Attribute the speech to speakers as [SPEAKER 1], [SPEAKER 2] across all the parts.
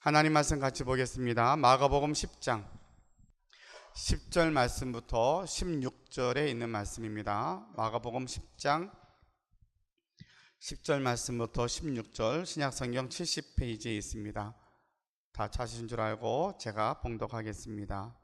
[SPEAKER 1] 하나님 말씀 같이 보겠습니다. 마가복음 10장 10절 말씀부터 16절에 있는 말씀입니다. 마가복음 10장 10절 말씀부터 16절 신약성경 70페이지에 있습니다. 다 찾으신 줄 알고 제가 봉독하겠습니다.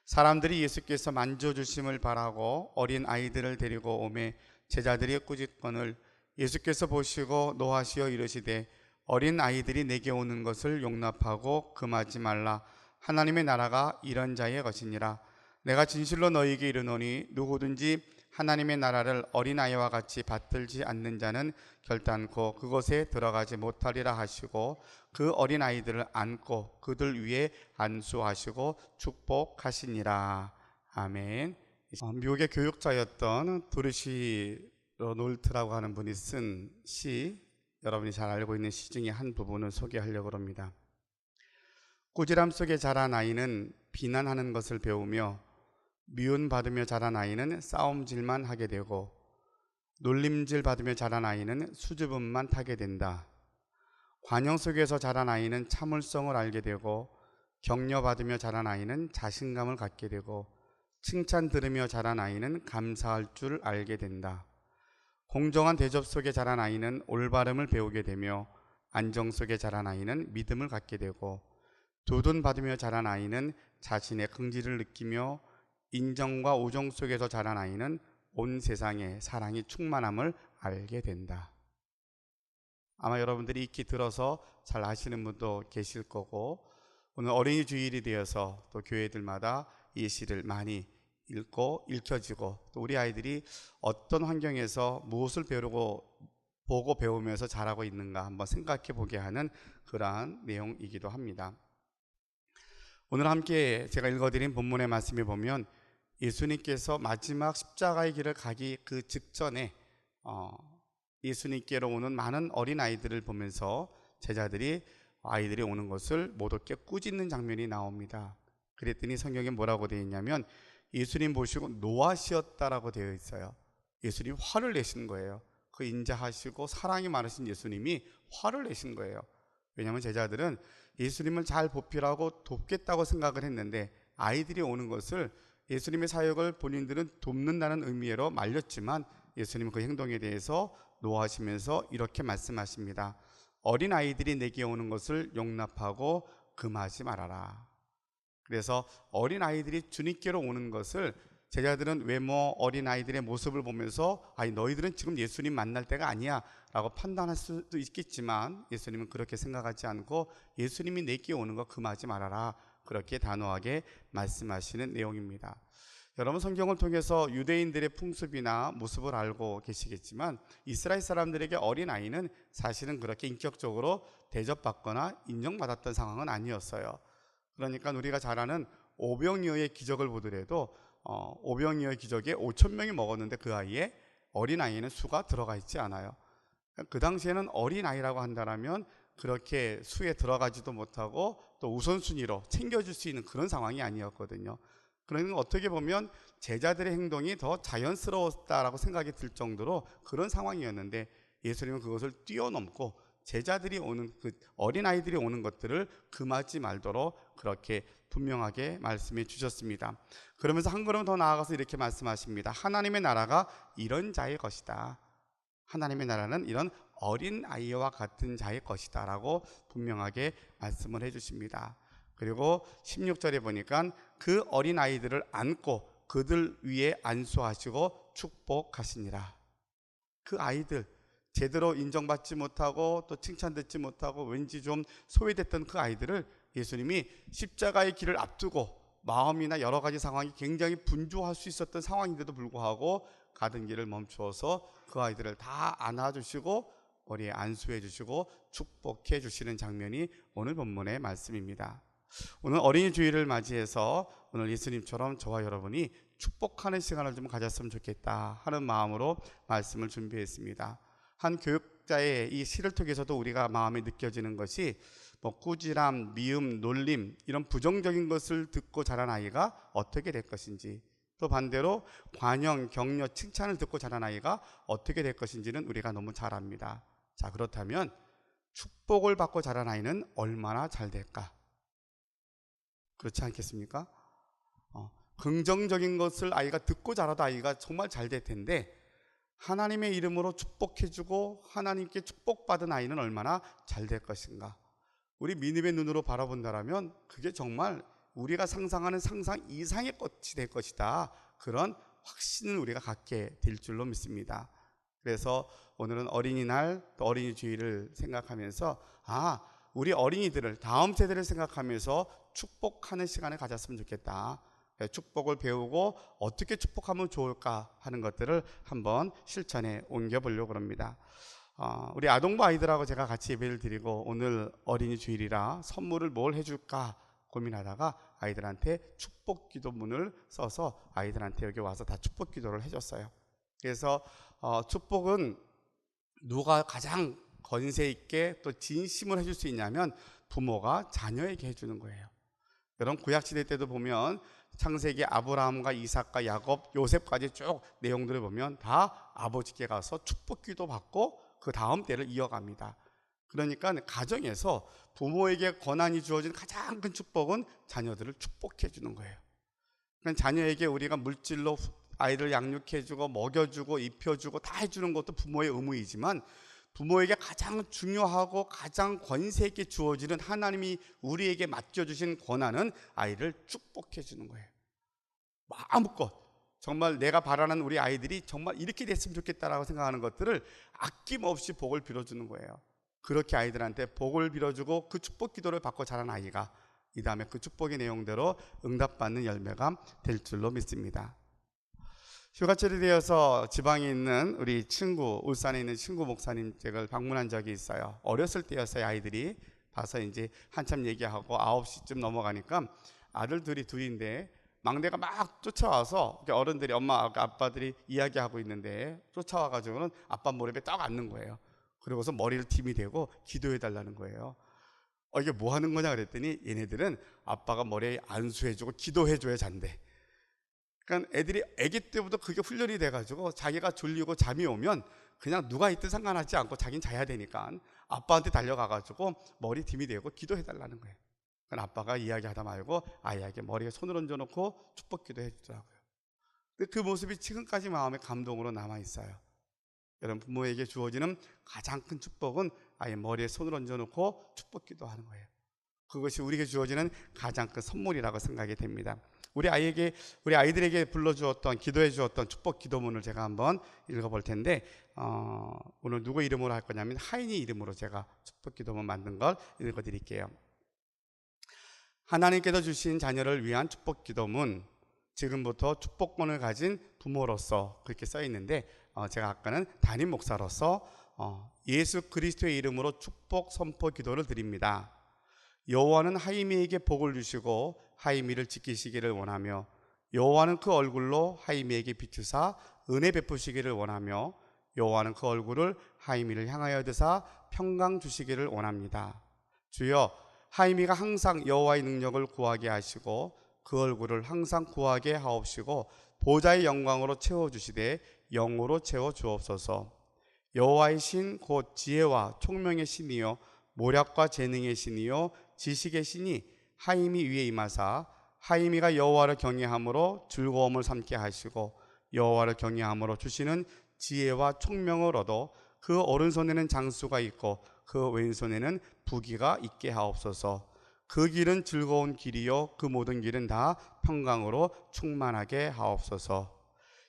[SPEAKER 1] 사람들이 예수께서 만져주심을 바라고 어린 아이들을 데리고 오매 제자들이 꾸짖거늘 예수께서 보시고 노하시어 이르시되 어린 아이들이 내게 오는 것을 용납하고 금하지 말라. 하나님의 나라가 이런 자의 것이니라. 내가 진실로 너희에게 이르노니 누구든지 하나님의 나라를 어린아이와 같이 받들지 않는 자는 결단코 그곳에 들어가지 못하리라 하시고 그 어린아이들을 안고 그들 위에 안수하시고 축복하시니라. 아멘. 미국의 교육자였던 도르시 노르트라고 하는 분이 쓴 시, 여러분이 잘 알고 있는 시 중에 한 부분을 소개하려고 합니다. 꾸지람 속에 자란 아이는 비난하는 것을 배우며 미움받으며 자란 아이는 싸움질만 하게 되고 놀림질 받으며 자란 아이는 수줍음만 타게 된다. 관용 속에서 자란 아이는 참을성을 알게 되고 격려받으며 자란 아이는 자신감을 갖게 되고 칭찬 들으며 자란 아이는 감사할 줄 알게 된다. 공정한 대접 속에 자란 아이는 올바름을 배우게 되며 안정 속에 자란 아이는 믿음을 갖게 되고 두둔받으며 자란 아이는 자신의 긍지를 느끼며 인정과 우정 속에서 자란 아이는 온 세상에 사랑이 충만함을 알게 된다. 아마 여러분들이 익히 들어서 잘 아시는 분도 계실 거고 오늘 어린이 주일이 되어서 또 교회들마다 이 시를 많이 읽고 읽혀지고 또 우리 아이들이 어떤 환경에서 무엇을 보고 배우면서 자라고 있는가 한번 생각해 보게 하는 그러한 내용이기도 합니다. 오늘 함께 제가 읽어드린 본문의 말씀에 보면 예수님께서 마지막 십자가의 길을 가기 그 직전에 예수님께로 오는 많은 어린아이들을 보면서 제자들이 아이들이 오는 것을 못 얻게 꾸짖는 장면이 나옵니다. 그랬더니 성경에 뭐라고 되어 있냐면 예수님 보시고 노하시었다라고 되어 있어요. 예수님 화를 내신 거예요. 그 인자하시고 사랑이 많으신 예수님이 화를 내신 거예요. 왜냐하면 제자들은 예수님을 잘 보필하고 돕겠다고 생각을 했는데 아이들이 오는 것을 예수님의 사역을 본인들은 돕는다는 의미로 말렸지만 예수님은 그 행동에 대해서 노하시면서 이렇게 말씀하십니다. 어린 아이들이 내게 오는 것을 용납하고 금하지 말아라. 그래서 어린아이들이 주님께로 오는 것을 제자들은 외모 어린아이들의 모습을 보면서 아니 너희들은 지금 예수님 만날 때가 아니야 라고 판단할 수도 있겠지만 예수님은 그렇게 생각하지 않고 예수님이 내게 오는 거 금하지 말아라 그렇게 단호하게 말씀하시는 내용입니다. 여러분 성경을 통해서 유대인들의 풍습이나 모습을 알고 계시겠지만 이스라엘 사람들에게 어린아이는 사실은 그렇게 인격적으로 대접받거나 인정받았던 상황은 아니었어요. 그러니까 우리가 잘 아는 오병이어의 기적을 보더라도 오병이어의 기적에 5,000명이 먹었는데 그 아이에 어린아이는 수가 들어가 있지 않아요. 그 당시에는 어린아이라고 한다면 그렇게 수에 들어가지도 못하고 또 우선순위로 챙겨줄 수 있는 그런 상황이 아니었거든요. 그러니까 어떻게 보면 제자들의 행동이 더 자연스러웠다라고 생각이 들 정도로 그런 상황이었는데 예수님은 그것을 뛰어넘고 제자들이 오는 그 어린아이들이 오는 것들을 금하지 말도록 그렇게 분명하게 말씀해 주셨습니다. 그러면서 한 걸음 더 나아가서 이렇게 말씀하십니다. 하나님의 나라가 이런 자의 것이다. 하나님의 나라는 이런 어린아이와 같은 자의 것이다 라고 분명하게 말씀을 해 주십니다. 그리고 16절에 보니까 그 어린아이들을 안고 그들 위에 안수하시고 축복하시니라. 그 아이들 제대로 인정받지 못하고 또 칭찬받지 못하고 왠지 좀 소외됐던 그 아이들을 예수님이 십자가의 길을 앞두고 마음이나 여러 가지 상황이 굉장히 분주할 수 있었던 상황인데도 불구하고 가던 길을 멈추어서 그 아이들을 다 안아주시고 머리에 안수해 주시고 축복해 주시는 장면이 오늘 본문의 말씀입니다. 오늘 어린이 주일을 맞이해서 오늘 예수님처럼 저와 여러분이 축복하는 시간을 좀 가졌으면 좋겠다 하는 마음으로 말씀을 준비했습니다. 한 교육자의 이 시를 통해서도 우리가 마음에 느껴지는 것이 꾸지람, 미움, 놀림 이런 부정적인 것을 듣고 자란 아이가 어떻게 될 것인지 또 반대로 관용, 격려, 칭찬을 듣고 자란 아이가 어떻게 될 것인지는 우리가 너무 잘 압니다. 자, 그렇다면 축복을 받고 자란 아이는 얼마나 잘 될까? 그렇지 않겠습니까? 긍정적인 것을 아이가 듣고 자라도 아이가 정말 잘 될 텐데, 하나님의 이름으로 축복해주고 하나님께 축복받은 아이는 얼마나 잘 될 것인가? 우리 믿음의 눈으로 바라본다라면 그게 정말 우리가 상상하는 상상 이상의 것이 될 것이다, 그런 확신을 우리가 갖게 될 줄로 믿습니다. 그래서 오늘은 어린이날, 또 어린이 주일을 생각하면서 우리 어린이들을, 다음 세대를 생각하면서 축복하는 시간을 가졌으면 좋겠다. 축복을 배우고 어떻게 축복하면 좋을까 하는 것들을 한번 실천에 옮겨보려고 합니다. 우리 아동부 아이들하고 제가 같이 예배를 드리고, 오늘 어린이 주일이라 선물을 뭘 해줄까 고민하다가 아이들한테 축복 기도문을 써서 아이들한테 여기 와서 다 축복 기도를 해줬어요. 그래서 축복은 누가 가장 권세 있게 또 진심을 해줄 수 있냐면 부모가 자녀에게 해주는 거예요. 여러분, 구약시대 때도 보면 창세기 아브라함과 이삭과 야곱, 요셉까지 쭉 내용들을 보면 다 아버지께 가서 축복 기도 받고 그 다음 때를 이어갑니다. 그러니까 가정에서 부모에게 권한이 주어진 가장 큰 축복은 자녀들을 축복해 주는 거예요. 그러니까 자녀에게 우리가 물질로 아이를 양육해주고 먹여주고 입혀주고 다 해주는 것도 부모의 의무이지만, 부모에게 가장 중요하고 가장 권세 있게 주어지는 하나님이 우리에게 맡겨주신 권한은 아이를 축복해 주는 거예요. 마음껏 정말 내가 바라는 우리 아이들이 정말 이렇게 됐으면 좋겠다라고 생각하는 것들을 아낌없이 복을 빌어주는 거예요. 그렇게 아이들한테 복을 빌어주고 그 축복 기도를 받고 자란 아이가 이 다음에 그 축복의 내용대로 응답받는 열매가 될 줄로 믿습니다. 휴가철이 되어서 지방에 있는 우리 친구, 울산에 있는 친구 목사님 댁을 방문한 적이 있어요. 어렸을 때였어요. 아이들이 봐서 이제 한참 얘기하고 9시쯤 넘어가니까 아들 둘인데 막내가 막 쫓아와서 어른들이, 엄마 아빠들이 이야기하고 있는데 쫓아와가지고는 아빠 무릎에 딱 앉는 거예요. 그러고서 머리를 팀이 대고 기도해 달라는 거예요. 이게 뭐 하는 거냐 그랬더니 얘네들은 아빠가 머리에 안수해주고 기도해줘야 잔대. 그러니까 애들이 아기 때부터 그게 훈련이 돼가지고 자기가 졸리고 잠이 오면 그냥 누가 있든 상관하지 않고 자기는 자야 되니까 아빠한테 달려가가지고 머리 팀이 대고 기도해 달라는 거예요. 그러니까 아빠가 이야기하다 말고 아이에게 머리에 손을 얹어놓고 축복 기도해 주더라고요. 근데 그 모습이 지금까지 마음에 감동으로 남아있어요. 여러분, 부모에게 주어지는 가장 큰 축복은 아이 머리에 손을 얹어놓고 축복 기도하는 거예요. 그것이 우리에게 주어지는 가장 큰 선물이라고 생각이 됩니다. 우리 아이들에게 불러주었던, 기도해 주었던 축복 기도문을 제가 한번 읽어볼 텐데, 오늘 누구 이름으로 할 거냐면 하인이 이름으로 제가 축복 기도문 만든 걸 읽어드릴게요. 하나님께서 주신 자녀를 위한 축복 기도문, 지금부터 축복권을 가진 부모로서, 그렇게 써 있는데 제가 아까는 담임 목사로서 예수 그리스도의 이름으로 축복 선포 기도를 드립니다. 여호와는 하이미에게 복을 주시고 하이미를 지키시기를 원하며, 여호와는 그 얼굴로 하이미에게 비추사 은혜 베푸시기를 원하며, 여호와는 그 얼굴을 하이미를 향하여 드사 평강 주시기를 원합니다. 주여, 하이미가 항상 여호와의 능력을 구하게 하시고 그 얼굴을 항상 구하게 하옵시고 보좌의 영광으로 채워주시되 영으로 채워 주옵소서. 여호와의 신 곧 지혜와 총명의 신이요 모략과 재능의 신이요 지식의 신이 하이미 위에 임하사 하이미가 여호와를 경외함으로 즐거움을 삼게 하시고 여호와를 경외함으로 주시는 지혜와 총명을 얻어 그 오른손에는 장수가 있고 그 왼손에는 부귀가 있게 하옵소서. 그 길은 즐거운 길이요 그 모든 길은 다 평강으로 충만하게 하옵소서.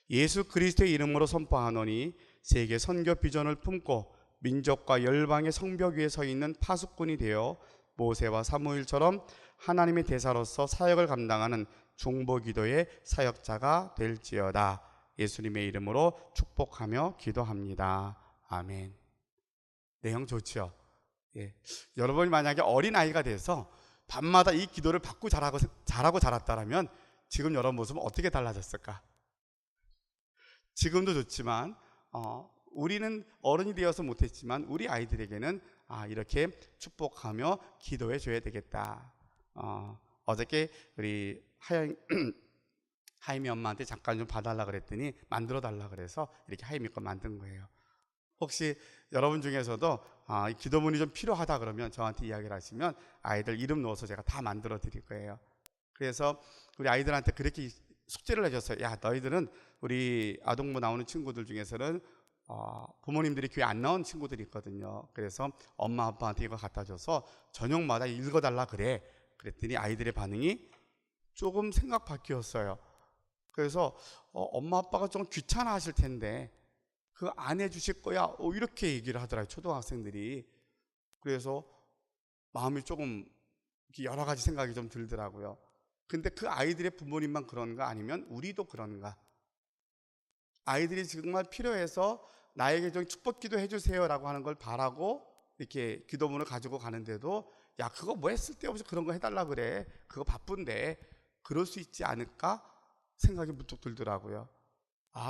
[SPEAKER 1] 예수 그리스도의 이름으로 선포하노니 세계 선교 비전을 품고 민족과 열방의 성벽 위에 서 있는 파수꾼이 되어 모세와 사무엘처럼 하나님의 대사로서 사역을 감당하는 중보기도의 사역자가 될지어다. 예수님의 이름으로 축복하며 기도합니다. 아멘. 내용 좋죠? 예. 여러분이 만약에 어린아이가 돼서 밤마다 이 기도를 받고 자라고 자랐다면 지금 여러분 모습은 어떻게 달라졌을까? 지금도 좋지만 우리는 어른이 되어서 못했지만 우리 아이들에게는 이렇게 축복하며 기도해 줘야 되겠다. 어저께 우리 하이미 엄마한테 잠깐 좀 봐달라 그랬더니 만들어 달라 그래서 이렇게 하이미 거 만든 거예요. 혹시 여러분 중에서도 이 기도문이 좀 필요하다 그러면 저한테 이야기를 하시면 아이들 이름 넣어서 제가 다 만들어 드릴 거예요. 그래서 우리 아이들한테 그렇게 숙제를 해줬어요. 야, 너희들은 우리 아동부 나오는 친구들 중에서는 부모님들이 교회 안 나온 친구들이 있거든요. 그래서 엄마 아빠한테 이거 갖다 줘서 저녁마다 읽어달라 그래. 그랬더니 아이들의 반응이 조금 생각 바뀌었어요. 그래서 엄마 아빠가 좀 귀찮아 하실 텐데 그거 안 해주실 거야, 이렇게 얘기를 하더라고요, 초등학생들이. 그래서 마음이 조금 여러 가지 생각이 좀 들더라고요. 근데 그 아이들의 부모님만 그런가, 아니면 우리도 그런가? 아이들이 정말 필요해서 나에게 좀 축복 기도 해주세요라고 하는 걸 바라고 이렇게 기도문을 가지고 가는데도, 야, 그거 뭐 쓸데없이 그런 거 해달라 그래, 그거 바쁜데, 그럴 수 있지 않을까 생각이 문득 들더라고요.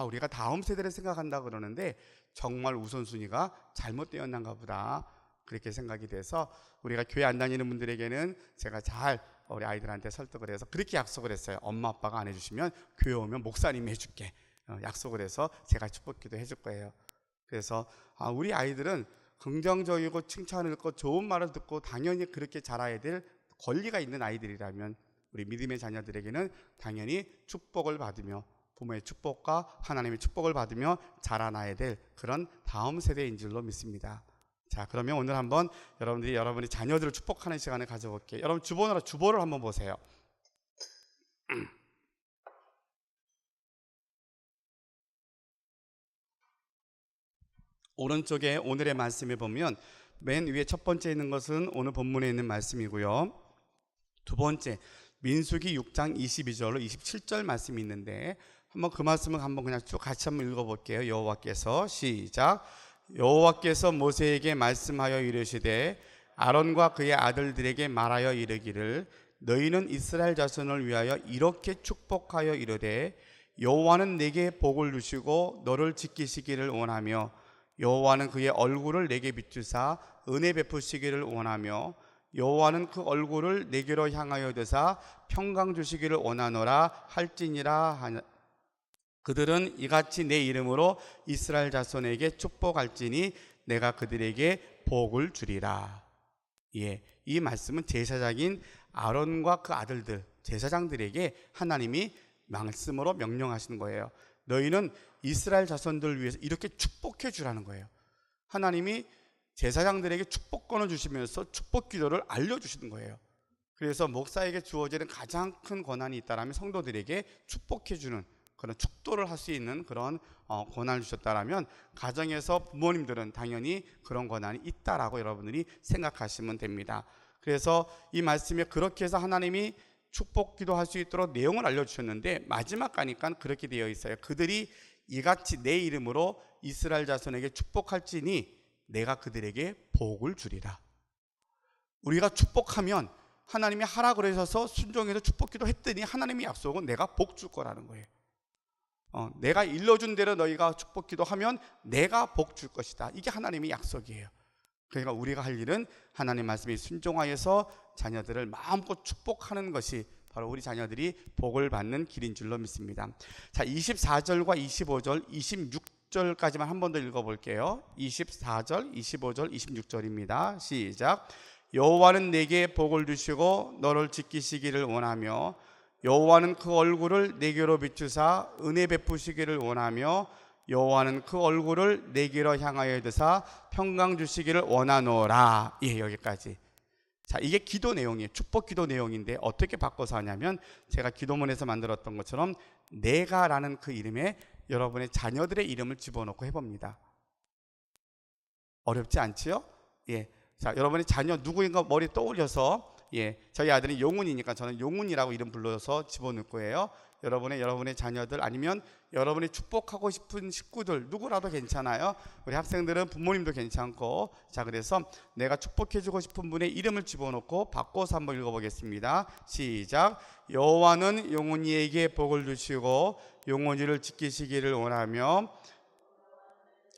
[SPEAKER 1] 우리가 다음 세대를 생각한다 그러는데 정말 우선순위가 잘못되었는가 보다, 그렇게 생각이 돼서 우리가 교회 안 다니는 분들에게는 제가 잘 우리 아이들한테 설득을 해서 그렇게 약속을 했어요. 엄마 아빠가 안 해주시면 교회 오면 목사님이 해줄게, 약속을 해서 제가 축복기도 해줄 거예요. 그래서 우리 아이들은 긍정적이고 칭찬을 듣고 좋은 말을 듣고 당연히 그렇게 자라야 될 권리가 있는 아이들이라면 우리 믿음의 자녀들에게는 당연히 축복을 받으며 부모의 축복과 하나님의 축복을 받으며 자라나야 될 그런 다음 세대인 줄로 믿습니다. 자, 그러면 오늘 한번 여러분들이 여러분의 자녀들을 축복하는 시간을 가져볼게요. 여러분 주보를 한번 보세요. 오른쪽에 오늘의 말씀에 보면 맨 위에 첫 번째 있는 것은 오늘 본문에 있는 말씀이고요. 두 번째 민수기 6장 22절로 27절 말씀이 있는데 한번 그 말씀을 한번 그냥 쭉 같이 한번 읽어볼게요. 여호와께서 시작. 여호와께서 모세에게 말씀하여 이르시되 아론과 그의 아들들에게 말하여 이르기를 너희는 이스라엘 자손을 위하여 이렇게 축복하여 이르되 여호와는 내게 복을 주시고 너를 지키시기를 원하며 여호와는 그의 얼굴을 내게 비추사 은혜 베푸시기를 원하며 여호와는 그 얼굴을 내게로 향하여 드사 평강 주시기를 원하노라 할지니라 하냐. 그들은 이같이 내 이름으로 이스라엘 자손에게 축복할지니 내가 그들에게 복을 주리라. 이 말씀은 제사장인 아론과 그 아들들, 제사장들에게 하나님이 말씀으로 명령하시는 거예요. 너희는 이스라엘 자손들을 위해서 이렇게 축복해 주라는 거예요. 하나님이 제사장들에게 축복권을 주시면서 축복 기도를 알려주시는 거예요. 그래서 목사에게 주어지는 가장 큰 권한이 있다면 성도들에게 축복해 주는 그런 축도를 할 수 있는 그런 권한을 주셨다면 가정에서 부모님들은 당연히 그런 권한이 있다라고 여러분들이 생각하시면 됩니다. 그래서 이 말씀에 그렇게 해서 하나님이 축복 기도할 수 있도록 내용을 알려주셨는데 마지막 가니까 그렇게 되어 있어요. 그들이 이같이 내 이름으로 이스라엘 자손에게 축복할지니 내가 그들에게 복을 주리라. 우리가 축복하면 하나님이 하라 그러셔서 순종해서 축복 기도 했더니 하나님의 약속은 내가 복 줄 거라는 거예요. 내가 일러준 대로 너희가 축복 기도하면 내가 복 줄 것이다. 이게 하나님의 약속이에요. 그러니까 우리가 할 일은 하나님 말씀에 순종하여서 자녀들을 마음껏 축복하는 것이 바로 우리 자녀들이 복을 받는 길인 줄로 믿습니다. 자, 24절과 25절, 26절까지만 한 번 더 읽어볼게요. 24절, 25절, 26절입니다. 시작. 여호와는 내게 복을 주시고 너를 지키시기를 원하며 여호와는 그 얼굴을 내게로 비추사 은혜 베푸시기를 원하며 여호와는 그 얼굴을 내게로 향하여 드사 평강 주시기를 원하노라. 여기까지. 자, 이게 기도 내용이에요. 축복 기도 내용인데 어떻게 바꿔서 하냐면 제가 기도문에서 만들었던 것처럼 내가라는 그 이름에 여러분의 자녀들의 이름을 집어넣고 해봅니다. 어렵지 않지요? 자, 여러분의 자녀 누구인가 머리에 떠올려서 저희 아들이 용훈이니까 저는 용훈이라고 이름 불러서 집어넣을 거예요. 여러분의 자녀들 아니면 여러분이 축복하고 싶은 식구들 누구라도 괜찮아요. 우리 학생들은 부모님도 괜찮고. 자, 그래서 내가 축복해주고 싶은 분의 이름을 집어넣고 바꿔서 한번 읽어보겠습니다. 시작. 여호와는 용훈이에게 복을 주시고 용훈이를 지키시기를 원하며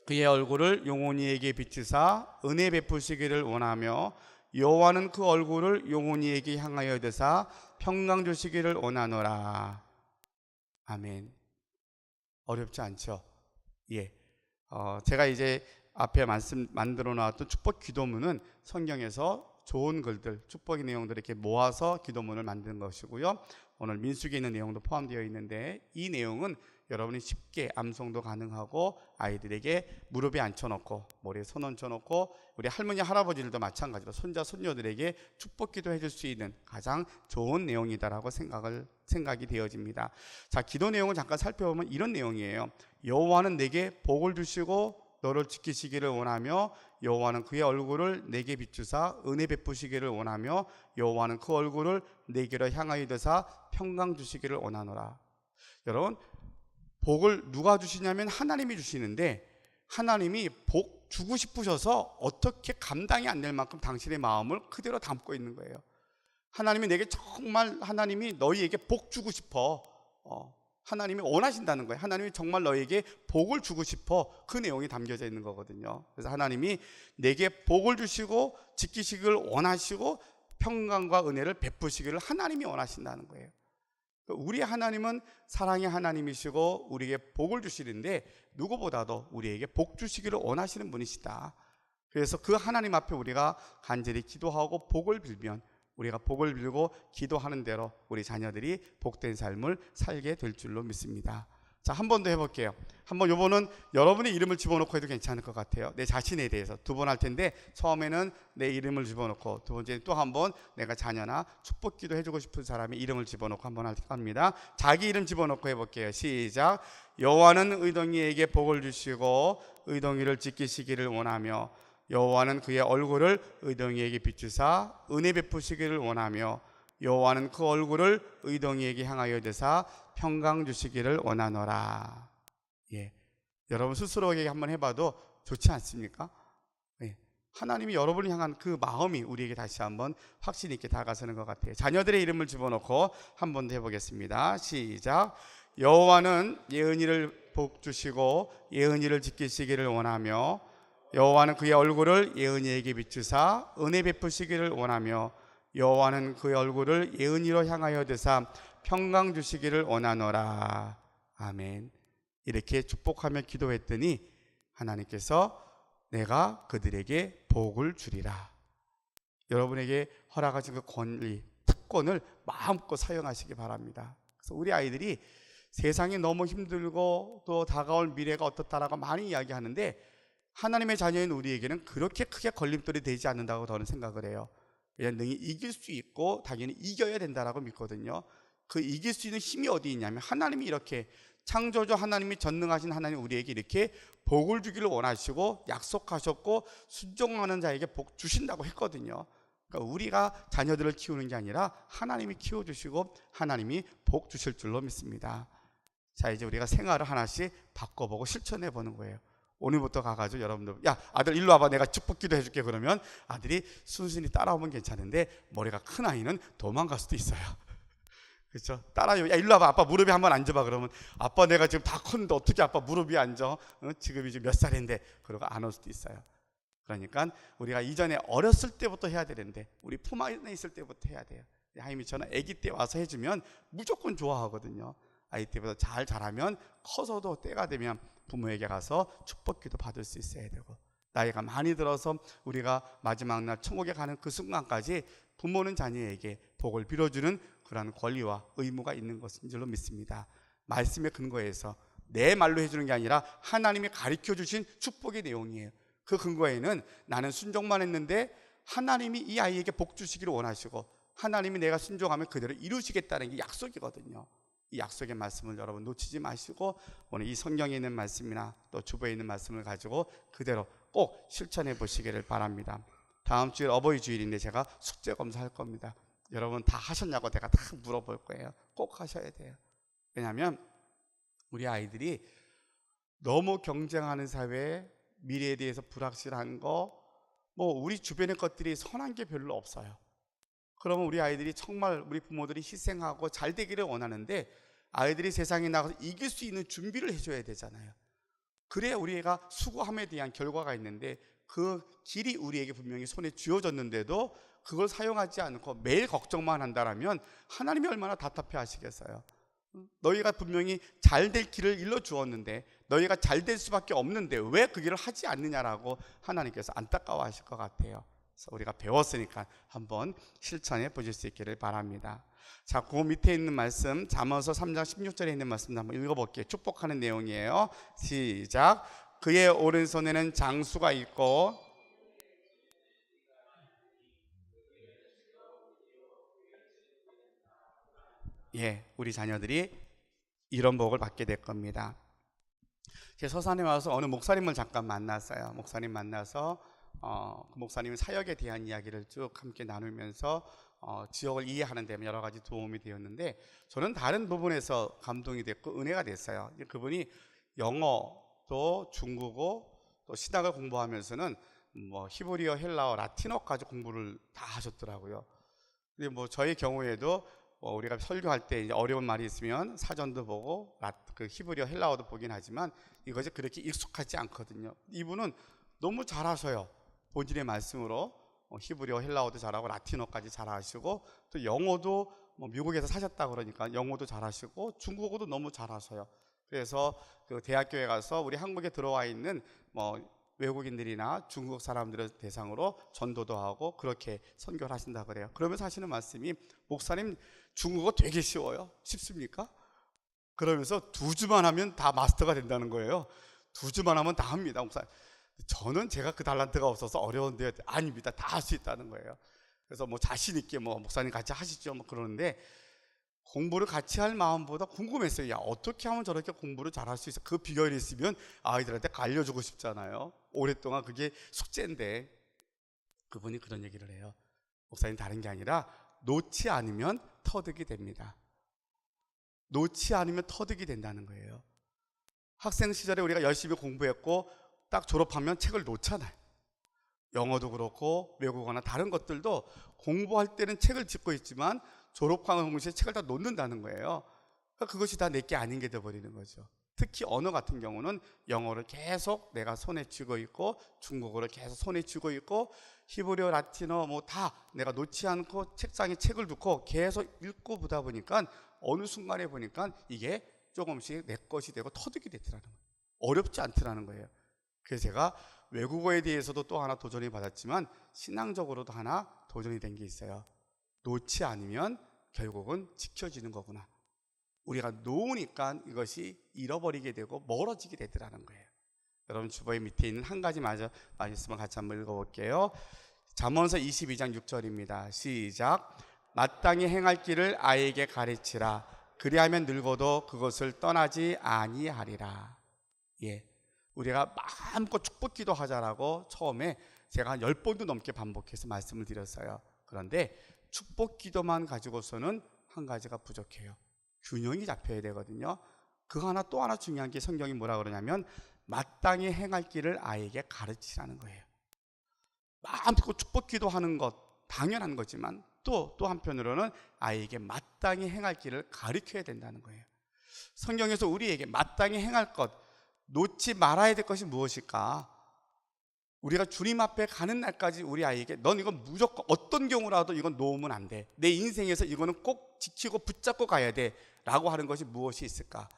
[SPEAKER 1] 그의 얼굴을 용훈이에게 비추사 은혜 베푸시기를 원하며 여호와는 그 얼굴을 용훈이에게 향하여 드사 평강 주시기를 원하노라. 아멘. 어렵지 않죠? 제가 이제 앞에 만들어 놨던 축복 기도문은 성경에서 좋은 글들, 축복의 내용들을 이렇게 모아서 기도문을 만든 것이고요. 오늘 민수기에 있는 내용도 포함되어 있는데 이 내용은 여러분이 쉽게 암송도 가능하고 아이들에게 무릎에 앉혀놓고 머리에 손 얹혀놓고 우리 할머니 할아버지들도 마찬가지로 손자 손녀들에게 축복 기도해 줄 수 있는 가장 좋은 내용이다라고 생각이 되어집니다. 자, 기도 내용을 잠깐 살펴보면 이런 내용이에요. 여호와는 내게 복을 주시고 너를 지키시기를 원하며 여호와는 그의 얼굴을 내게 비추사 은혜 베푸시기를 원하며 여호와는 그 얼굴을 내게로 향하여 드사 평강 주시기를 원하노라. 여러분, 복을 누가 주시냐면 하나님이 주시는데 하나님이 복 주고 싶으셔서 어떻게 감당이 안 될 만큼 당신의 마음을 그대로 담고 있는 거예요. 하나님이 내게 정말 하나님이 너희에게 복 주고 싶어. 하나님이 원하신다는 거예요. 하나님이 정말 너에게 복을 주고 싶어. 그 내용이 담겨져 있는 거거든요. 그래서 하나님이 내게 복을 주시고 지키시기를 원하시고 평강과 은혜를 베푸시기를 하나님이 원하신다는 거예요. 우리 하나님은 사랑의 하나님이시고 우리에게 복을 주시는데 누구보다도 우리에게 복 주시기를 원하시는 분이시다. 그래서 그 하나님 앞에 우리가 간절히 기도하고 복을 빌면 우리가 복을 빌고 기도하는 대로 우리 자녀들이 복된 삶을 살게 될 줄로 믿습니다. 자, 한 번 더 해볼게요. 한번 요번은 여러분의 이름을 집어넣고 해도 괜찮을 것 같아요. 내 자신에 대해서 두 번 할 텐데 처음에는 내 이름을 집어넣고 두 번째는 또 한 번 내가 자녀나 축복 기도 해주고 싶은 사람의 이름을 집어넣고 한번 합니다. 자기 이름 집어넣고 해볼게요. 시작. 여호와는 의동이에게 복을 주시고 의동이를 지키시기를 원하며 여호와는 그의 얼굴을 의동이에게 비추사 은혜 베푸시기를 원하며 여호와는 그 얼굴을 의동이에게 향하여 드사 평강 주시기를 원하노라. 예, 여러분 스스로에게 한번 해봐도 좋지 않습니까? 예, 하나님이 여러분을 향한 그 마음이 우리에게 다시 한번 확신 있게 다가서는 것 같아요. 자녀들의 이름을 집어넣고 한 번 더 해보겠습니다. 시작. 여호와는 예은이를 복 주시고 예은이를 지키시기를 원하며 여호와는 그의 얼굴을 예은이에게 비추사 은혜 베푸시기를 원하며 여호와는 그의 얼굴을 예은이로 향하여 드사 평강 주시기를 원하노라. 아멘. 이렇게 축복하며 기도했더니 하나님께서 내가 그들에게 복을 주리라. 여러분에게 허락하신 그 권리, 특권을 마음껏 사용하시기 바랍니다. 그래서 우리 아이들이 세상이 너무 힘들고 또 다가올 미래가 어떻다라고 많이 이야기하는데 하나님의 자녀인 우리에게는 그렇게 크게 걸림돌이 되지 않는다고 저는 생각을 해요. 그냥 능히 이길 수 있고 당연히 이겨야 된다라고 믿거든요. 그 이길 수 있는 힘이 어디 있냐면 하나님이 이렇게 창조주 하나님이 전능하신 하나님 우리에게 이렇게 복을 주기를 원하시고 약속하셨고 순종하는 자에게 복 주신다고 했거든요. 그러니까 우리가 자녀들을 키우는 게 아니라 하나님이 키워주시고 하나님이 복 주실 줄로 믿습니다. 자, 이제 우리가 생활을 하나씩 바꿔보고 실천해 보는 거예요. 오늘부터 가가지고 여러분들, 야 아들 일로 와봐, 내가 축복기도 해줄게. 그러면 아들이 순순히 따라오면 괜찮은데 머리가 큰 아이는 도망갈 수도 있어요. 그렇죠? 따라요. 야 일로 와봐, 아빠 무릎에 한번 앉아봐. 그러면 아빠 내가 지금 다 컸는데 어떻게 아빠 무릎 위에 앉아? 지금 이제 몇 살인데. 그러고 안 올 수도 있어요. 그러니까 우리가 이전에 어렸을 때부터 해야 되는데 우리 품 안에 있을 때부터 해야 돼요. 하임이처럼 아기 때 와서 해주면 무조건 좋아하거든요. 아이 때부터 잘 자라면 커서도 때가 되면 부모에게 가서 축복기도 받을 수 있어야 되고, 나이가 많이 들어서 우리가 마지막 날 천국에 가는 그 순간까지 부모는 자녀에게 복을 빌어주는 그러한 권리와 의무가 있는 것인 줄로 믿습니다. 말씀의 근거에서 내 말로 해주는 게 아니라 하나님이 가르쳐 주신 축복의 내용이에요. 그 근거에는 나는 순종만 했는데 하나님이 이 아이에게 복 주시기를 원하시고 하나님이 내가 순종하면 그대로 이루시겠다는 게 약속이거든요. 이 약속의 말씀을 여러분 놓치지 마시고 오늘 이 성경에 있는 말씀이나 또 주보에 있는 말씀을 가지고 그대로 꼭 실천해 보시기를 바랍니다. 다음 주일 어버이 주일인데 제가 숙제 검사할 겁니다. 여러분 다 하셨냐고 제가 다 물어볼 거예요. 꼭 하셔야 돼요. 왜냐하면 우리 아이들이 너무 경쟁하는 사회에 미래에 대해서 불확실한 거, 뭐 우리 주변의 것들이 선한 게 별로 없어요. 그러면 우리 아이들이 정말 우리 부모들이 희생하고 잘 되기를 원하는데 아이들이 세상에 나가서 이길 수 있는 준비를 해줘야 되잖아요. 그래야 우리가 수고함에 대한 결과가 있는데 그 길이 우리에게 분명히 손에 쥐어졌는데도 그걸 사용하지 않고 매일 걱정만 한다라면 하나님이 얼마나 답답해 하시겠어요. 너희가 분명히 잘 될 길을 일러 주었는데 너희가 잘 될 수밖에 없는데 왜 그 길을 하지 않느냐라고 하나님께서 안타까워하실 것 같아요. 그래서 우리가 배웠으니까 한번 실천해 보실 수 있기를 바랍니다. 자, 그 밑에 있는 말씀 잠언서 3장 16절에 있는 말씀 한번 읽어볼게요. 축복하는 내용이에요. 시작. 그의 오른손에는 장수가 있고 우리 자녀들이 이런 복을 받게 될 겁니다. 제 서산에 와서 어느 목사님을 잠깐 만났어요. 목사님 만나서 그 목사님의 사역에 대한 이야기를 쭉 함께 나누면서 지역을 이해하는 데 여러 가지 도움이 되었는데 저는 다른 부분에서 감동이 됐고 은혜가 됐어요. 그분이 영어도 중국어 또 신학을 공부하면서는 뭐 히브리어, 헬라어, 라틴어까지 공부를 다 하셨더라고요. 근데 뭐 저의 경우에도 우리가 설교할 때 이제 어려운 말이 있으면 사전도 보고 그 히브리어, 헬라어도 보긴 하지만 이것이 그렇게 익숙하지 않거든요. 이분은 너무 잘하셔요. 본인의 말씀으로 히브리어, 헬라어도 잘하고 라틴어까지 잘하시고 또 영어도 뭐 미국에서 사셨다 그러니까 영어도 잘하시고 중국어도 너무 잘하셔요. 그래서 그 대학교에 가서 우리 한국에 들어와 있는 뭐 외국인들이나 중국 사람들을 대상으로 전도도 하고 그렇게 선교를 하신다 그래요. 그러면서 하시는 말씀이 목사님 중국어 되게 쉬워요. 쉽습니까? 그러면서 2주만 하면 다 마스터가 된다는 거예요. 2주만 하면 다 합니다. 목사님. 저는 제가 그 달란트가 없어서 어려운데 아닙니다. 다 할 수 있다는 거예요. 그래서 뭐 자신 있게 뭐 목사님 같이 하시죠 뭐 그러는데 공부를 같이 할 마음보다 궁금했어요. 야, 어떻게 하면 저렇게 공부를 잘할 수 있어? 그 비결이 있으면 아이들한테 알려주고 싶잖아요. 오랫동안 그게 숙제인데 그분이 그런 얘기를 해요. 목사님 다른 게 아니라 놓지 않으면 터득이 됩니다. 놓지 않으면 터득이 된다는 거예요. 학생 시절에 우리가 열심히 공부했고 딱 졸업하면 책을 놓잖아요. 영어도 그렇고 외국어나 다른 것들도 공부할 때는 책을 짚고 있지만 졸업하는 동시에 책을 다 놓는다는 거예요. 그러니까 그것이 다 내게 아닌 게 되어버리는 거죠. 특히 언어 같은 경우는 영어를 계속 내가 손에 쥐고 있고 중국어를 계속 손에 쥐고 있고 히브리어, 라틴어 뭐 다 내가 놓지 않고 책상에 책을 두고 계속 읽고 보다 보니까 어느 순간에 보니까 이게 조금씩 내 것이 되고 터득이 되더라는 거예요. 어렵지 않더라는 거예요. 그래서 제가 외국어에 대해서도 또 하나 도전이 받았지만 신앙적으로도 하나 도전이 된 게 있어요. 놓지 않으면 결국은 지켜지는 거구나. 우리가 놓으니까 이것이 잃어버리게 되고 멀어지게 되더라는 거예요. 여러분 주보의 밑에 있는 한 가지 말씀을 같이 한번 읽어볼게요. 잠언서 22장 6절입니다. 시작. 마땅히 행할 길을 아이에게 가르치라. 그리하면 늙어도 그것을 떠나지 아니하리라. 우리가 마음껏 축복기도 하자라고 처음에 제가 한 10번도 넘게 반복해서 말씀을 드렸어요. 그런데 축복기도만 가지고서는 한 가지가 부족해요. 균형이 잡혀야 되거든요. 그거 하나 또 하나 중요한 게 성경이 뭐라 그러냐면 마땅히 행할 길을 아이에게 가르치라는 거예요. 마음껏 축복기도 하는 것 당연한 거지만 또 한편으로는 아이에게 마땅히 행할 길을 가르쳐야 된다는 거예요. 성경에서 우리에게 마땅히 행할 것, 놓지 말아야 될 것이 무엇일까? 우리가 주님 앞에 가는 날까지 우리 아이에게 넌 이건 무조건 어떤 경우라도 이건 놓으면 안 돼. 내 인생에서 이거는 꼭 지키고 붙잡고 가야 돼 라고 하는 것이 무엇이 있을까?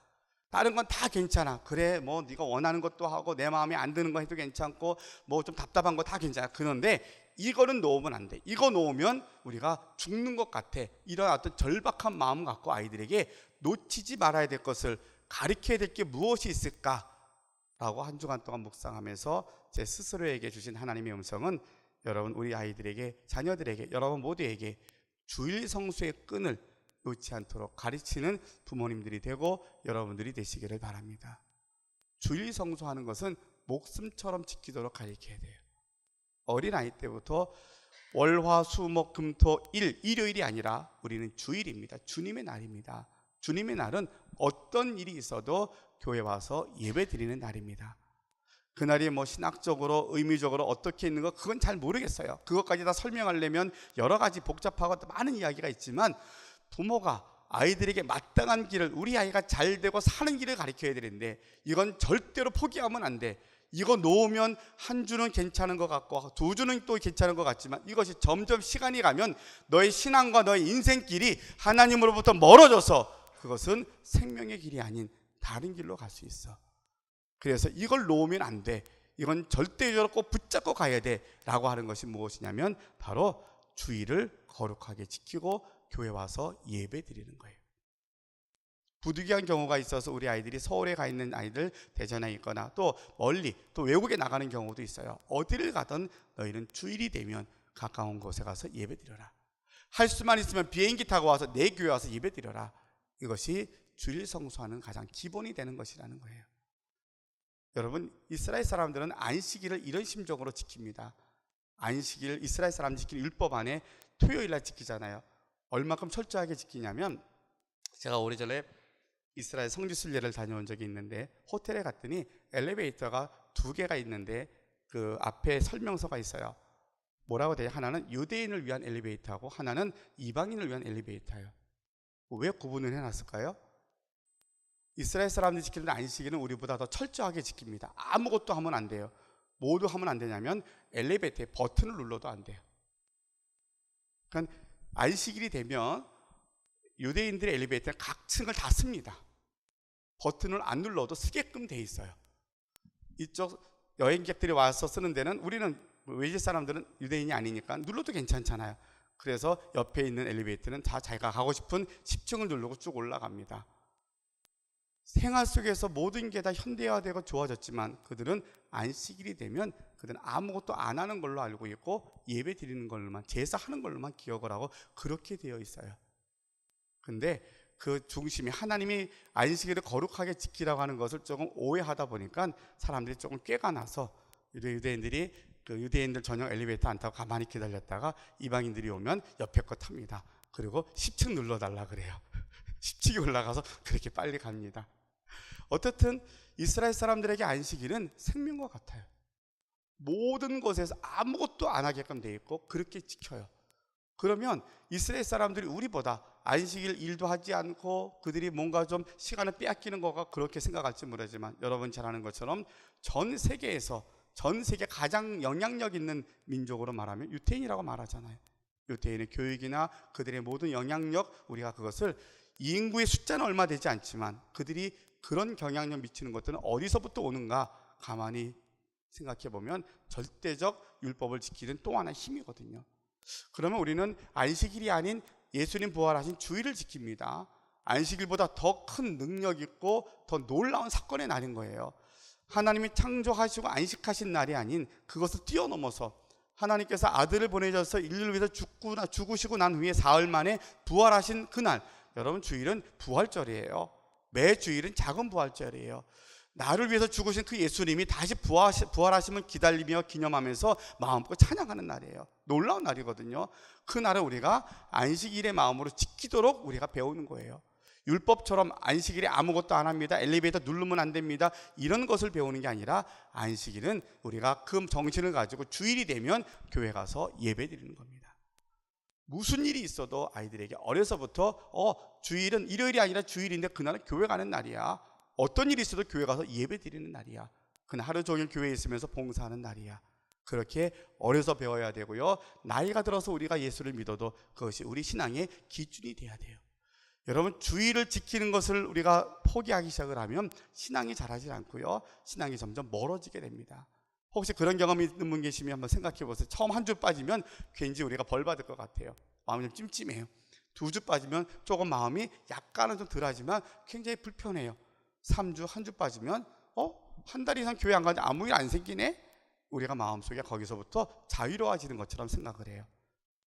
[SPEAKER 1] 다른 건 다 괜찮아. 그래 뭐 네가 원하는 것도 하고 내 마음에 안 드는 거 해도 괜찮고 뭐 좀 답답한 거 다 괜찮아. 그런데 이거는 놓으면 안 돼. 이거 놓으면 우리가 죽는 것 같아. 이런 어떤 절박한 마음 갖고 아이들에게 놓치지 말아야 될 것을 가르쳐야 될 게 무엇이 있을까? 라고 한 주간 동안 묵상하면서 제 스스로에게 주신 하나님의 음성은 여러분 우리 아이들에게 자녀들에게 여러분 모두에게 주일 성수의 끈을 놓지 않도록 가르치는 부모님들이 되고 여러분들이 되시기를 바랍니다. 주일 성수하는 것은 목숨처럼 지키도록 가르쳐야 돼요. 어린아이 때부터 월화수목금토 일요일이 아니라 우리는 주일입니다. 주님의 날입니다. 주님의 날은 어떤 일이 있어도 교회 와서 예배 드리는 날입니다. 그날이 뭐 신학적으로 의미적으로 어떻게 있는 거 그건 잘 모르겠어요. 그것까지 다 설명하려면 여러 가지 복잡하고 많은 이야기가 있지만 부모가 아이들에게 마땅한 길을 우리 아이가 잘 되고 사는 길을 가르쳐야 되는데 이건 절대로 포기하면 안 돼. 이거 놓으면 한 주는 괜찮은 것 같고 2주는 또 괜찮은 것 같지만 이것이 점점 시간이 가면 너의 신앙과 너의 인생길이 하나님으로부터 멀어져서 그것은 생명의 길이 아닌 다른 길로 갈 수 있어. 그래서 이걸 놓으면 안 돼. 이건 절대적으로 꼭 붙잡고 가야 돼 라고 하는 것이 무엇이냐면 바로 주일을 거룩하게 지키고 교회 와서 예배 드리는 거예요. 부득이한 경우가 있어서 우리 아이들이 서울에 가 있는 아이들 대전에 있거나 또 멀리 또 외국에 나가는 경우도 있어요. 어디를 가든 너희는 주일이 되면 가까운 곳에 가서 예배 드려라. 할 수만 있으면 비행기 타고 와서 내 교회 와서 예배 드려라. 이것이 주일 성수하는 가장 기본이 되는 것이라는 거예요. 여러분, 이스라엘 사람들은 안식일을 이런 심정으로 지킵니다. 안식일, 이스라엘 사람 지키는 율법 안에 토요일날 지키잖아요. 얼마큼 철저하게 지키냐면, 제가 오래전에 이스라엘 성지순례를 다녀온 적이 있는데 호텔에 갔더니 엘리베이터가 2개가 있는데 그 앞에 설명서가 있어요. 뭐라고 돼요? 하나는 유대인을 위한 엘리베이터하고 하나는 이방인을 위한 엘리베이터예요. 왜 구분을 해놨을까요? 이스라엘 사람들이 지키는 안식일은 우리보다 더 철저하게 지킵니다. 아무것도 하면 안 돼요. 모두 하면 안 되냐면 엘리베이터에 버튼을 눌러도 안 돼요. 그러니까 안식일이 되면 유대인들의 엘리베이터는 각 층을 다 씁니다. 버튼을 안 눌러도 쓰게끔 돼 있어요. 이쪽 여행객들이 와서 쓰는 데는 우리는 외지 사람들은 유대인이 아니니까 눌러도 괜찮잖아요. 그래서 옆에 있는 엘리베이터는 다 자기가 가고 싶은 10층을 누르고 쭉 올라갑니다. 생활 속에서 모든 게 다 현대화되고 좋아졌지만 그들은 안식일이 되면 그들은 아무것도 안 하는 걸로 알고 있고 예배 드리는 걸로만, 제사하는 걸로만 기억을 하고 그렇게 되어 있어요. 근데 그 중심이 하나님이 안식일을 거룩하게 지키라고 하는 것을 조금 오해하다 보니까 사람들이 조금 꾀가 나서 유대인들이 그 유대인들 전용 엘리베이터 안 타고 가만히 기다렸다가 이방인들이 오면 옆에 거 탑니다. 그리고 10층 눌러달라 그래요. 10층이 올라가서 그렇게 빨리 갑니다. 어떻든 이스라엘 사람들에게 안식일은 생명과 같아요. 모든 곳에서 아무것도 안 하게끔 돼 있고 그렇게 지켜요. 그러면 이스라엘 사람들이 우리보다 안식일 일도 하지 않고 그들이 뭔가 좀 시간을 빼앗기는 거가 그렇게 생각할지 모르지만 여러분 잘 아는 것처럼 전 세계 가장 영향력 있는 민족으로 말하면 유태인이라고 말하잖아요. 유태인의 교육이나 그들의 모든 영향력, 우리가 그것을 인구의 숫자는 얼마 되지 않지만 그들이 그런 영향력 미치는 것들은 어디서부터 오는가 가만히 생각해 보면 절대적 율법을 지키는 또 하나의 힘이거든요. 그러면 우리는 안식일이 아닌 예수님 부활하신 주일을 지킵니다. 안식일보다 더 큰 능력 있고 더 놀라운 사건의 날인 거예요. 하나님이 창조하시고 안식하신 날이 아닌 그것을 뛰어넘어서 하나님께서 아들을 보내셔서 인류를 위해서 죽으시고 난 후에 사흘 만에 부활하신 그날, 여러분 주일은 부활절이에요. 매 주일은 작은 부활절이에요. 나를 위해서 죽으신 그 예수님이 다시 부활하심을 기다리며 기념하면서 마음껏 찬양하는 날이에요. 놀라운 날이거든요. 그 날을 우리가 안식일의 마음으로 지키도록 우리가 배우는 거예요. 율법처럼 안식일에 아무것도 안 합니다, 엘리베이터 누르면 안 됩니다, 이런 것을 배우는 게 아니라 안식일은 우리가 그 정신을 가지고 주일이 되면 교회 가서 예배 드리는 겁니다. 무슨 일이 있어도 아이들에게 어려서부터 주일은 일요일이 아니라 주일인데 그날은 교회 가는 날이야. 어떤 일이 있어도 교회 가서 예배 드리는 날이야. 그날 하루 종일 교회에 있으면서 봉사하는 날이야. 그렇게 어려서 배워야 되고요. 나이가 들어서 우리가 예수를 믿어도 그것이 우리 신앙의 기준이 돼야 돼요. 여러분, 주일을 지키는 것을 우리가 포기하기 시작을 하면 신앙이 자라지 않고요, 신앙이 점점 멀어지게 됩니다. 혹시 그런 경험이 있는 분 계시면 한번 생각해 보세요. 처음 한 주 빠지면 괜히 우리가 벌 받을 것 같아요. 마음이 좀 찜찜해요. 2주 빠지면 조금 마음이 약간은 좀 덜하지만 굉장히 불편해요. 3주, 한 주 빠지면 한 달 이상 교회 안 가는데 아무 일 안 생기네? 우리가 마음속에 거기서부터 자유로워지는 것처럼 생각을 해요.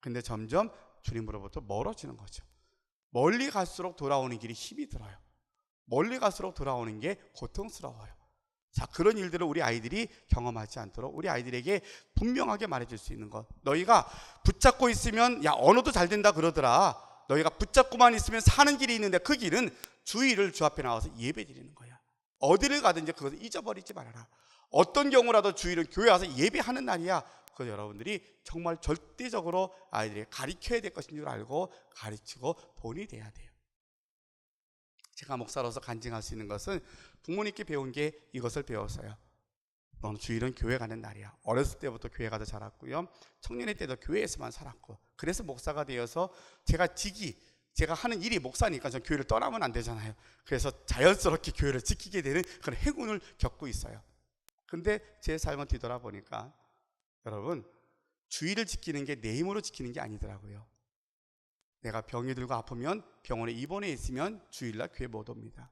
[SPEAKER 1] 근데 점점 주님으로부터 멀어지는 거죠. 멀리 갈수록 돌아오는 길이 힘이 들어요. 멀리 갈수록 돌아오는 게 고통스러워요. 자, 그런 일들을 우리 아이들이 경험하지 않도록 우리 아이들에게 분명하게 말해줄 수 있는 것. 너희가 붙잡고 있으면 야 언어도 잘 된다 그러더라. 너희가 붙잡고만 있으면 사는 길이 있는데 그 길은 주일을 주 앞에 나와서 예배 드리는 거야. 어디를 가든지 그것을 잊어버리지 말아라. 어떤 경우라도 주일은 교회 와서 예배하는 날이야. 그래서 여러분들이 정말 절대적으로 아이들에게 가르쳐야 될 것인 줄 알고 가르치고 본이 돼야 돼요. 제가 목사로서 간증할 수 있는 것은 부모님께 배운 게 이것을 배웠어요. 너는 주일은 교회 가는 날이야. 어렸을 때부터 교회 가서 자랐고요, 청년의 때도 교회에서만 살았고, 그래서 목사가 되어서 제가 직이 제가 하는 일이 목사니까 전 교회를 떠나면 안 되잖아요. 그래서 자연스럽게 교회를 지키게 되는 그런 행운을 겪고 있어요. 근데 제 삶을 뒤돌아보니까 여러분, 주의를 지키는 게 내 힘으로 지키는 게 아니더라고요. 내가 병이 들고 아프면 병원에 입원해 있으면 주일날 교회 못 옵니다.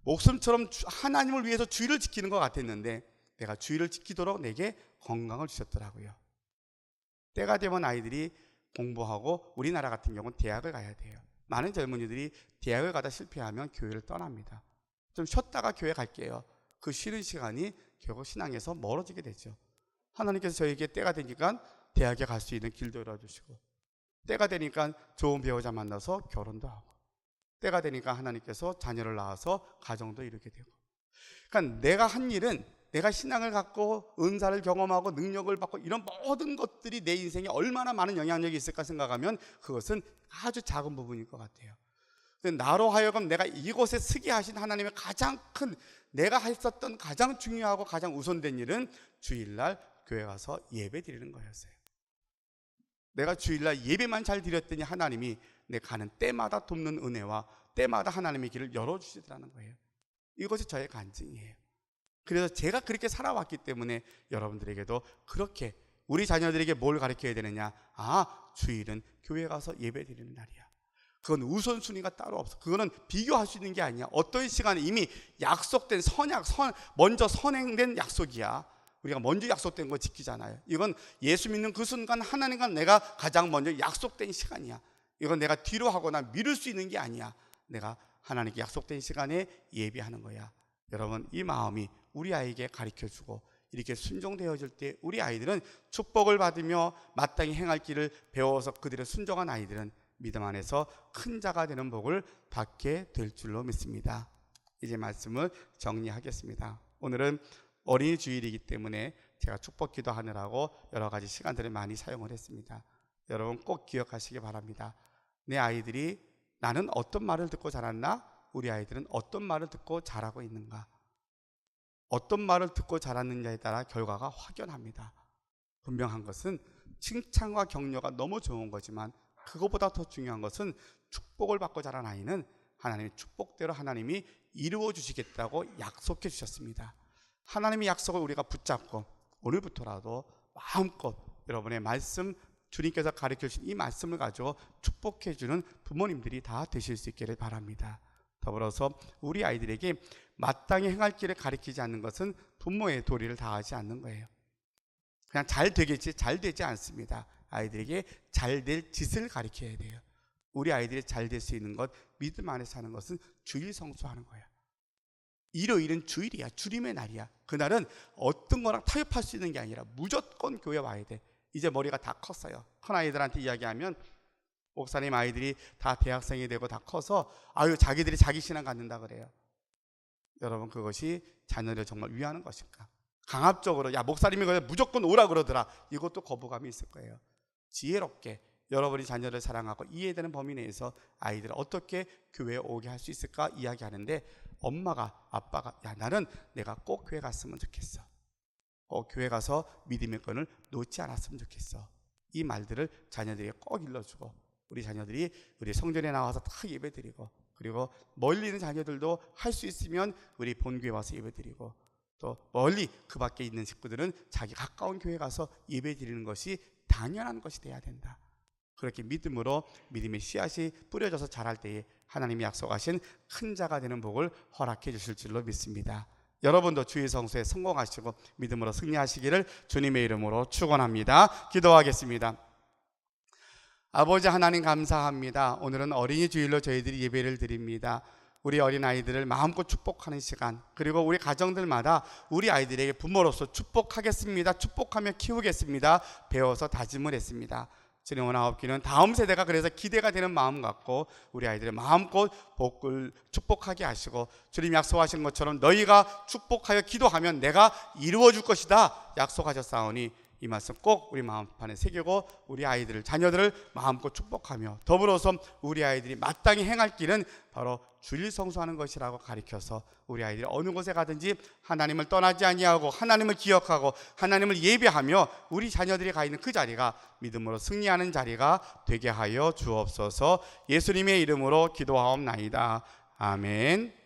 [SPEAKER 1] 목숨처럼 하나님을 위해서 주의를 지키는 것 같았는데 내가 주의를 지키도록 내게 건강을 주셨더라고요. 때가 되면 아이들이 공부하고 우리나라 같은 경우는 대학을 가야 돼요. 많은 젊은이들이 대학을 가다 실패하면 교회를 떠납니다. 좀 쉬었다가 교회 갈게요. 그 쉬는 시간이 결국 신앙에서 멀어지게 되죠. 하나님께서 저에게 때가 되니까 대학에 갈 수 있는 길도 열어주시고, 때가 되니까 좋은 배우자 만나서 결혼도 하고, 때가 되니까 하나님께서 자녀를 낳아서 가정도 이루게 되고. 그러니까 내가 한 일은, 내가 신앙을 갖고 은사를 경험하고 능력을 받고 이런 모든 것들이 내 인생에 얼마나 많은 영향력이 있을까 생각하면 그것은 아주 작은 부분일 것 같아요. 나로 하여금 내가 이곳에 서게 하신 하나님의 가장 큰, 내가 했었던 가장 중요하고 가장 우선된 일은 주일날 교회 가서 예배 드리는 거였어요. 내가 주일날 예배만 잘 드렸더니 하나님이 내 가는 때마다 돕는 은혜와 때마다 하나님의 길을 열어주시더라는 거예요. 이것이 저의 간증이에요. 그래서 제가 그렇게 살아왔기 때문에 여러분들에게도 그렇게, 우리 자녀들에게 뭘 가르쳐야 되느냐? 주일은 교회 가서 예배 드리는 날이야. 그건 우선순위가 따로 없어. 그거는 비교할 수 있는 게 아니야. 어떤 시간에 이미 약속된 먼저 선행된 약속이야. 우리가 먼저 약속된 거 지키잖아요. 이건 예수 믿는 그 순간 하나님과 내가 가장 먼저 약속된 시간이야. 이건 내가 뒤로 하거나 미룰 수 있는 게 아니야. 내가 하나님께 약속된 시간에 예배하는 거야. 여러분, 이 마음이 우리 아이에게 가르쳐주고 이렇게 순종되어질 때 우리 아이들은 축복을 받으며 마땅히 행할 길을 배워서 그들의 순종한 아이들은 믿음 안에서 큰 자가 되는 복을 받게 될 줄로 믿습니다. 이제 말씀을 정리하겠습니다. 오늘은 어린이 주일이기 때문에 제가 축복 기도하느라고 여러 가지 시간들을 많이 사용을 했습니다. 여러분 꼭 기억하시기 바랍니다. 내 아이들이 나는 어떤 말을 듣고 자랐나? 우리 아이들은 어떤 말을 듣고 자라고 있는가? 어떤 말을 듣고 자랐느냐에 따라 결과가 확연합니다. 분명한 것은 칭찬과 격려가 너무 좋은 거지만 그것보다 더 중요한 것은 축복을 받고 자란 아이는 하나님의 축복대로 하나님이 이루어 주시겠다고 약속해 주셨습니다. 하나님의 약속을 우리가 붙잡고 오늘부터라도 마음껏 여러분의 말씀, 주님께서 가르쳐 주신 이 말씀을 가지고 축복해 주는 부모님들이 다 되실 수 있기를 바랍니다. 더불어서 우리 아이들에게 마땅히 행할 길을 가르치지 않는 것은 부모의 도리를 다하지 않는 거예요. 그냥 잘 되겠지, 잘 되지 않습니다. 아이들에게 잘 될 짓을 가르쳐야 돼요. 우리 아이들이 잘 될 수 있는 것, 믿음 안에서 하는 것은 주일 성수하는 거예요. 일요일은 주일이야. 주님의 날이야. 그날은 어떤 거랑 타협할 수 있는 게 아니라 무조건 교회 와야 돼. 이제 머리가 다 컸어요. 큰 아이들한테 이야기하면 목사님 아이들이 다 대학생이 되고 다 커서 자기들이 자기 신앙 갖는다 그래요. 여러분, 그것이 자녀를 정말 위하는 것일까? 강압적으로 목사님이 그래 무조건 오라 그러더라, 이것도 거부감이 있을 거예요. 지혜롭게 여러분이 자녀를 사랑하고 이해되는 범위 내에서 아이들을 어떻게 교회에 오게 할 수 있을까 이야기하는데, 엄마가 아빠가 나는 내가 꼭 교회 갔으면 좋겠어, 교회 가서 믿음의 끈을 놓지 않았으면 좋겠어, 이 말들을 자녀들에게 꼭 일러주고, 우리 자녀들이 우리 성전에 나와서 다 예배드리고, 그리고 멀리 있는 자녀들도 할 수 있으면 우리 본교회 와서 예배드리고, 또 멀리 그 밖에 있는 식구들은 자기 가까운 교회 가서 예배드리는 것이 당연한 것이 돼야 된다. 그렇게 믿음으로 믿음의 씨앗이 뿌려져서 자랄 때에 하나님이 약속하신 큰 자가 되는 복을 허락해 주실 줄로 믿습니다. 여러분도 주일 성수에 성공하시고 믿음으로 승리하시기를 주님의 이름으로 축원합니다. 기도하겠습니다. 아버지 하나님 감사합니다. 오늘은 어린이 주일로 저희들이 예배를 드립니다. 우리 어린아이들을 마음껏 축복하는 시간, 그리고 우리 가정들마다 우리 아이들에게 부모로서 축복하겠습니다, 축복하며 키우겠습니다 배워서 다짐을 했습니다. 주님, 원하옵기는 다음 세대가 그래서 기대가 되는 마음 갖고 우리 아이들의 마음껏 복을 축복하게 하시고, 주님 약속하신 것처럼 너희가 축복하여 기도하면 내가 이루어 줄 것이다 약속하셨사오니 이 말씀 꼭 우리 마음판에 새기고 우리 아이들을, 자녀들을 마음껏 축복하며 더불어서 우리 아이들이 마땅히 행할 길은 바로 주일 성수하는 것이라고 가르쳐서 우리 아이들이 어느 곳에 가든지 하나님을 떠나지 아니하고 하나님을 기억하고 하나님을 예배하며 우리 자녀들이 가 있는 그 자리가 믿음으로 승리하는 자리가 되게 하여 주옵소서. 예수님의 이름으로 기도하옵나이다. 아멘.